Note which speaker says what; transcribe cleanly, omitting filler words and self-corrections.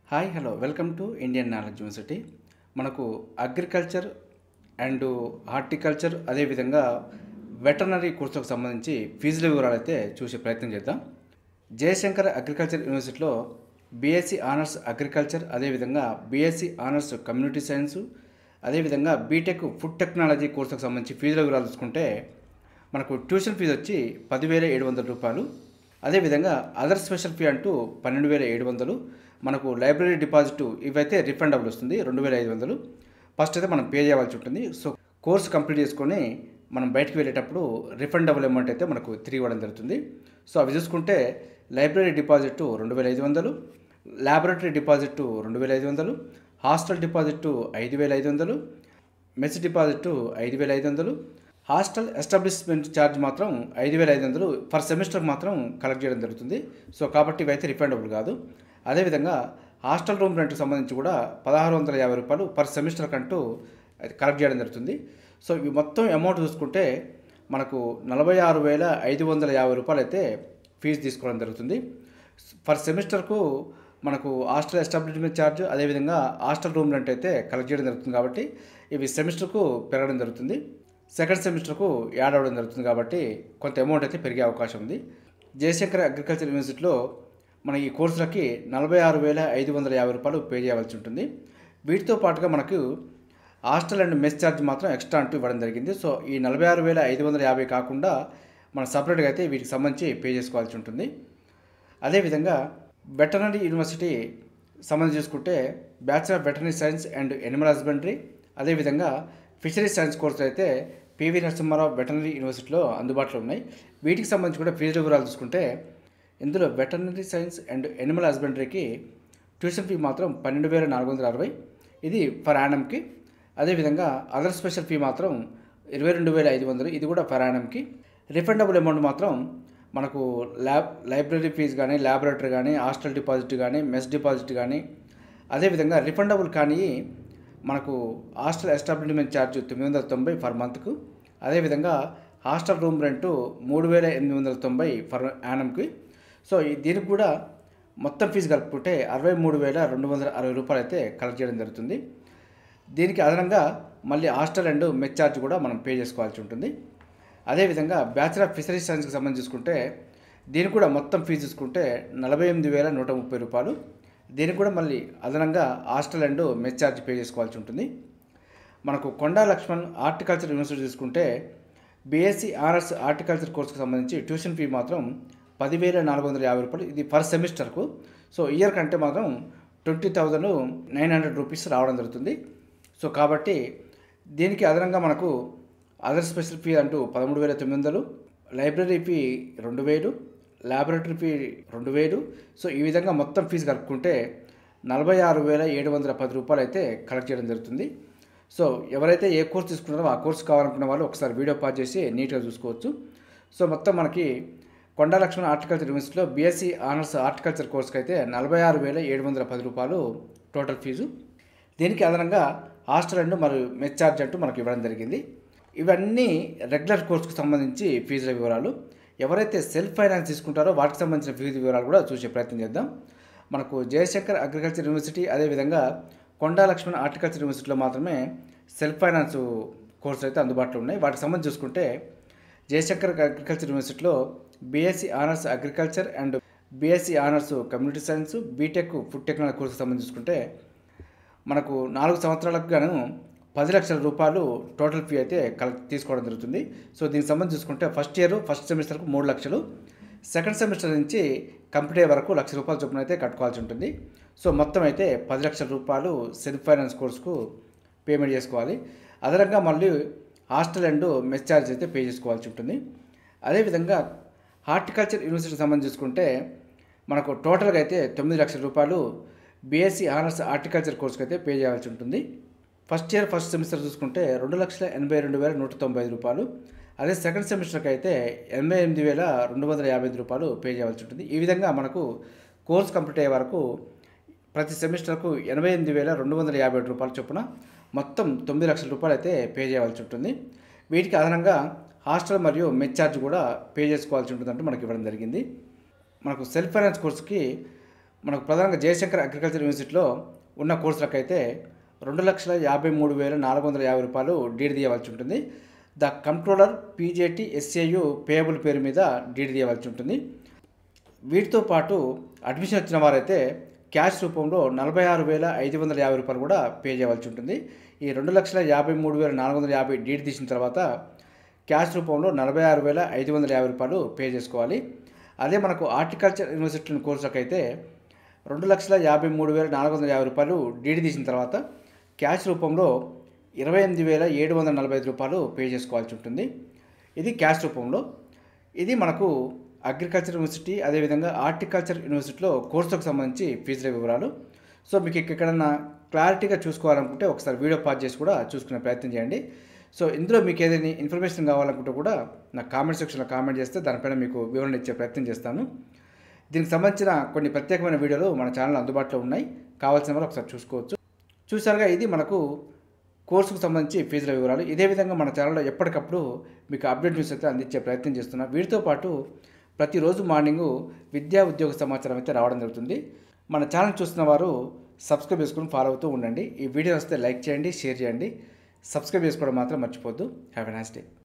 Speaker 1: Hi hello welcome to Indian knowledge university. మనకు agriculture and horticulture అదేవిధంగా veterinary కోర్సులకు సంబంధించి ఫీజుల వివరాలు అయితే చూసే ప్రయత్నం చేద్దాం. జయశంకర్ అగ్రికల్చర్ యూనివర్సిటీలో బీఎస్సీ ఆనర్స్ అగ్రికల్చర్, అదేవిధంగా బీఎస్సీ ఆనర్స్ కమ్యూనిటీ సైన్స్, అదేవిధంగా బీటెక్ ఫుడ్ టెక్నాలజీ కోర్సులకు సంబంధించి ఫీజుల వివరాలు చూసుకుంటే మనకు ట్యూషన్ ఫీజు వచ్చి 10,700 రూపాయలు. అదేవిధంగా అదర్ స్పెషల్ ఫీ అంటూ 12,700. మనకు లైబ్రరీ డిపాజిట్ ఇవైతే రిఫండబుల్ వస్తుంది 2,500. ఫస్ట్ అయితే మనం పే చేయవలసి ఉంటుంది. సో కోర్స్ కంప్లీట్ చేసుకొని మనం బయటకు వెళ్ళేటప్పుడు రిఫండబుల్ అమౌంట్ అయితే మనకు తిరిగి ఇవ్వడం జరుగుతుంది. సో అవి చూసుకుంటే library deposit 2,500, laboratory deposit 2,500, hostel deposit 5,500, mess deposit 5,500, hostel establishment charge మాత్రం 5,500 ఫర్ సెమిస్టర్ మాత్రం కలెక్ట్ చేయడం జరుగుతుంది. సో కాబట్టి ఇవైతే రిఫండబుల్ కాదు. అదేవిధంగా హాస్టల్ రూమ్ రెంట్కి సంబంధించి కూడా 1,650 రూపాయలు పర్ సెమిస్టర్ కంటూ కలెక్ట్ చేయడం జరుగుతుంది. సో ఇవి మొత్తం అమౌంట్ చూసుకుంటే మనకు 46,550 రూపాయలు అయితే ఫీజు తీసుకోవడం జరుగుతుంది. పర్ సెమిస్టర్కు మనకు హాస్టల్ ఎస్టాబ్లిష్మెంట్ ఛార్జ్, అదేవిధంగా హాస్టల్ రూమ్ రెంట్ అయితే కలెక్ట్ చేయడం జరుగుతుంది. కాబట్టి ఇవి సెమిస్టర్కు పెరగడం జరుగుతుంది. సెకండ్ సెమిస్టర్కు యాడ్ అవ్వడం జరుగుతుంది. కాబట్టి కొంత అమౌంట్ అయితే పెరిగే అవకాశం ఉంది. జయశంకర్ అగ్రికల్చర్ యూనివర్సిటీలో మన ఈ కోర్సులకి 46,550 రూపాయలు పే చేయవలసి ఉంటుంది. వీటితో పాటుగా మనకు హాస్టల్ అండ్ మెస్ ఛార్జ్ మాత్రం ఎక్స్ట్రా అంటూ ఇవ్వడం జరిగింది. సో ఈ 46,550 కాకుండా మనం సపరేట్గా అయితే వీటికి సంబంధించి పే చేసుకోవాల్సి ఉంటుంది. అదేవిధంగా వెటర్నరీ యూనివర్సిటీ సంబంధించి చూసుకుంటే bachelor of veterinary science and Animal husbandry, అదేవిధంగా ఫిషరీస్ సైన్స్ కోర్సులు అయితే పివి నరసింహారావు వెటర్నరీ యూనివర్సిటీలో అందుబాటులో ఉన్నాయి. వీటికి సంబంధించి కూడా ఫీజు వివరాలు చూసుకుంటే ఇందులో వెటర్నరీ సైన్స్ అండ్ ఎనిమల్ హస్బెండరీకి ట్యూషన్ ఫీ మాత్రం 12,460, ఇది పర్ యానమ్కి. అదేవిధంగా అదర్ స్పెషల్ ఫీ మాత్రం 22,500, ఇది కూడా పర్ యానమ్కి. రిఫండబుల్ అమౌంట్ మాత్రం మనకు లైబ్రరీ ఫీజు కానీ, ల్యాబొరేటరీ కానీ, హాస్టల్ డిపాజిట్ కానీ, మెస్ డిపాజిట్ కానీ, అదేవిధంగా రిఫండబుల్ కానీ మనకు హాస్టల్ ఎస్టాబ్లిష్మెంట్ ఛార్జ్ 990 పర్ మంత్కు, అదేవిధంగా హాస్టల్ రూమ్ రెంటు 3,890 పర్ యానమ్కి. సో దీనికి కూడా మొత్తం ఫీజు కలుపుకుంటే 63,260 రూపాయలు అయితే కలెక్ట్ చేయడం జరుగుతుంది. దీనికి అదనంగా మళ్ళీ హాస్టల్ అండ్ మెస్ ఛార్జ్ కూడా మనం పే చేసుకోవాల్సి ఉంటుంది. అదేవిధంగా బ్యాచిలర్ ఆఫ్ ఫిషరీస్ సైన్స్కి సంబంధించి చూసుకుంటే దీనికి కూడా మొత్తం ఫీజు చూసుకుంటే 48,130 రూపాయలు. దీనికి కూడా మళ్ళీ అదనంగా hostel and mess charge pay చేసుకోవాల్సి ఉంటుంది. మనకు కొండా లక్ష్మణ్ హార్టికల్చర్ యూనివర్సిటీ చూసుకుంటే బీఎస్సీ ఆనర్స్ హార్టికల్చర్ కోర్సుకు సంబంధించి ట్యూషన్ ఫీ మాత్రం 10,450 రూపాయలు, ఇది పర్ సెమిస్టర్కు. సో ఇయర్ కంటే మాత్రం 20,900 రూపీస్ రావడం జరుగుతుంది. సో కాబట్టి దీనికి అదనంగా మనకు అదర్ స్పెషల్ ఫీ అంటూ 13,900, library fee 2,000, laboratory fee 2,000. So ఈ విధంగా మొత్తం ఫీజు కలుపుకుంటే 46,710 రూపాయలు అయితే కలెక్ట్ చేయడం జరుగుతుంది. సో ఎవరైతే ఏ కోర్స్ తీసుకున్నారో ఆ కోర్సు కావాలనుకున్న వాళ్ళు ఒకసారి వీడియో పాజ్ చేసి నీట్గా చూసుకోవచ్చు. సో మొత్తం మనకి కొండా లక్ష్మణ్ హార్టికల్చర్ యూనివర్సిటీలో బీఎస్సీ ఆనర్స్ హార్టికల్చర్ కోర్సుకి అయితే 46,710 రూపాయలు టోటల్ ఫీజు. దీనికి అదనంగా హాస్టల్ అండ్ మరియు మెస్ ఛార్జ్ అంటూ మనకు ఇవ్వడం జరిగింది. ఇవన్నీ రెగ్యులర్ కోర్సుకు సంబంధించి ఫీజుల వివరాలు. ఎవరైతే సెల్ఫ్ ఫైనాన్స్ తీసుకుంటారో వాటికి సంబంధించిన ఫీజు వివరాలు కూడా చూసే ప్రయత్నం చేద్దాం. మనకు జయశంకర్ అగ్రికల్చర్ యూనివర్సిటీ, అదేవిధంగా కొండా లక్ష్మణ్ హార్టికల్చర్ యూనివర్సిటీలో మాత్రమే సెల్ఫ్ ఫైనాన్స్ కోర్సులు అయితే అందుబాటులో ఉన్నాయి. వాటికి సంబంధించి చూసుకుంటే జయశంకర్ అగ్రికల్చర్ యూనివర్సిటీలో BSc honours agriculture and BSc honours community science, BTech food technology కోర్సుకు సంబంధించి చూసుకుంటే మనకు 4 సంవత్సరాలకు గాను 10 లక్షల రూపాయలు టోటల్ ఫీ అయితే తీసుకోవడం జరుగుతుంది. సో దీనికి సంబంధించి చూసుకుంటే ఫస్ట్ సెమిస్టర్కు 3 లక్షలు, సెకండ్ సెమిస్టర్ నుంచి కంప్లీట్ అయ్యే వరకు 1,00,000 రూపాయల చొప్పున అయితే కట్టుకోవాల్సి ఉంటుంది. సో మొత్తం అయితే 10 లక్షల రూపాయలు సెల్ఫ్ ఫైనాన్స్ కోర్సుకు పేమెంట్ చేసుకోవాలి. అదనంగా మళ్ళీ హాస్టల్ అండ్ మెస్ ఛార్జ్ అయితే పే చేసుకోవాల్సి ఉంటుంది. అదేవిధంగా హార్టికల్చర్ యూనివర్సిటీకి సంబంధించి చూసుకుంటే మనకు టోటల్గా అయితే 9 లక్షల రూపాయలు బీఎస్సీ ఆనర్స్ హార్టికల్చర్ కోర్సుకు అయితే పే చేయాల్సి ఉంటుంది. ఫస్ట్ సెమిస్టర్ చూసుకుంటే 2,82,195 రూపాయలు. అదే సెకండ్ సెమిస్టర్కి అయితే 88,255 రూపాయలు పే చేయవలసి ఉంటుంది. ఈ విధంగా మనకు కోర్స్ కంప్లీట్ అయ్యే వరకు ప్రతి సెమిస్టర్కు 88,257 రూపాయల చొప్పున మొత్తం 9 లక్షల రూపాయలు అయితే పే చేయవలసి ఉంటుంది. వీటికి అదనంగా హాస్టల్ మరియు మెస్ ఛార్జ్ కూడా పే చేసుకోవాల్సి ఉంటుందంటూ మనకి ఇవ్వడం జరిగింది. మనకు సెల్ఫ్ ఫైనాన్స్ కోర్సుకి మనకు ప్రధానంగా జయశంకర్ అగ్రికల్చర్ యూనివర్సిటీలో ఉన్న కోర్సులకైతే 2,53,450 రూపాయలు డీడీ తీయవలసి ఉంటుంది. ద కంట్రోలర్ పీజేటీ ఎస్ఏయు పేయబుల్ పేరు మీద డీడీ తీయవలసి ఉంటుంది. వీటితో పాటు అడ్మిషన్ వచ్చిన వారైతే క్యాష్ రూపంలో 46,550 రూపాయలు కూడా పే చేయవలసి ఉంటుంది. ఈ 2,53,450 డీడీ తీసిన తర్వాత క్యాష్ రూపంలో 46,550 రూపాయలు పే చేసుకోవాలి. అదే మనకు హార్టికల్చర్ యూనివర్సిటీ కోర్సులకైతే 2,53,450 రూపాయలు డీడీ తీసిన తర్వాత క్యాష్ రూపంలో 28,745 రూపాయలు పే చేసుకోవాల్సి ఉంటుంది. ఇది క్యాష్ రూపంలో. ఇది మనకు అగ్రికల్చర్ యూనివర్సిటీ అదేవిధంగా హార్టికల్చర్ యూనివర్సిటీలో కోర్సులకు సంబంధించి ఫీజుల వివరాలు. సో మీకు ఎక్కడన్నా క్లారిటీగా చూసుకోవాలనుకుంటే ఒకసారి వీడియో పాజ్ చేసి కూడా చూసుకునే ప్రయత్నం చేయండి. సో ఇందులో మీకు ఏదైనా ఇన్ఫర్మేషన్ కావాలనుకుంటే కూడా నాకు కామెంట్ సెక్షన్లో కామెంట్ చేస్తే దానిపైన మీకు వివరణ ఇచ్చే ప్రయత్నం చేస్తాను. దీనికి సంబంధించిన కొన్ని ప్రత్యేకమైన వీడియోలు మన ఛానల్లో అందుబాటులో ఉన్నాయి. కావాల్సిన వారు ఒకసారి చూసుకోవచ్చు. చూసారుగా, ఇది మనకు కోర్సుకు సంబంధించి ఫీజుల వివరాలు. ఇదే విధంగా మన ఛానల్లో ఎప్పటికప్పుడు మీకు అప్డేట్ న్యూస్ అయితే అందించే ప్రయత్నం చేస్తున్నా. వీటితో పాటు ప్రతిరోజు మార్నింగు విద్యా ఉద్యోగ సమాచారం అయితే రావడం జరుగుతుంది. మన ఛానల్ చూస్తున్న వారు సబ్స్క్రైబ్ చేసుకుని ఫాలో అవుతూ ఉండండి. ఈ వీడియో వస్తే లైక్ చేయండి, షేర్ చేయండి, సబ్స్క్రైబ్ చేసుకోవడం మాత్రం మర్చిపోద్దు. Have a nice day.